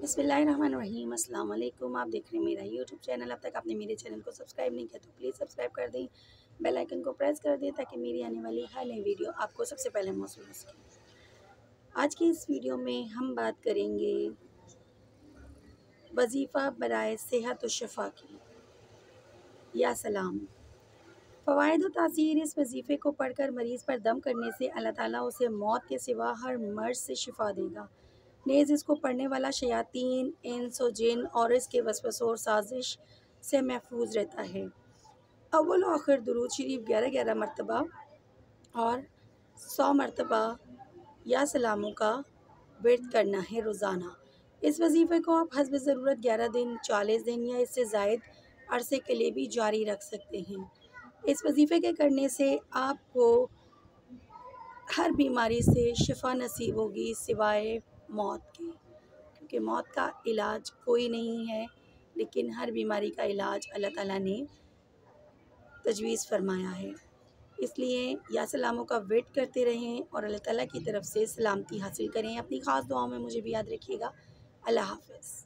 बिस्मिल्लाहिर्रहमानिर्रहीम अस्सलाम वालेकुम। आप देख रहे हैं मेरा यूट्यूब चैनल। अब तक आपने मेरे चैनल को सब्सक्राइब नहीं किया तो प्लीज़ सब्सक्राइब कर दें, बेल आइकन को प्रेस कर दें ताकि मेरी आने वाली हर नई वीडियो आपको सबसे पहले मौसूल हो सके। आज की इस वीडियो में हम बात करेंगे वजीफ़ा बराए सेहत व शफ़ा की। या सलाम। फ़वाइद व तासीर। इस वजीफ़े को पढ़कर मरीज़ पर दम करने से अल्लाह ताला उसे मौत के सिवा हर मर्ज़ से शिफा देगा। नेज़ इसको पढ़ने वाला शयातीन, इंस व जिन और इसके वसवसों और साजिश से महफूज रहता है। अव्वल व आखिर दुरूद शरीफ 11-11 मरतबा और 100 मरतबा या सलामों का विर्द करना है रोज़ाना। इस वजीफ़े को आप हस्ब ज़रूरत 11 दिन, 40 दिन या इससे ज़ायद अरसे के लिए भी जारी रख सकते हैं। इस वजीफ़े के करने से आपको हर बीमारी से शिफा नसीब होगी सिवाय मौत के, क्योंकि मौत का इलाज कोई नहीं है, लेकिन हर बीमारी का इलाज अल्लाह ताला ने तजवीज़ फरमाया है। इसलिए या सलामों का वेट करते रहें और अल्लाह ताला की तरफ से सलामती हासिल करें। अपनी ख़ास दुआओं में मुझे भी याद रखिएगा। अल्लाह हाफ़िज़।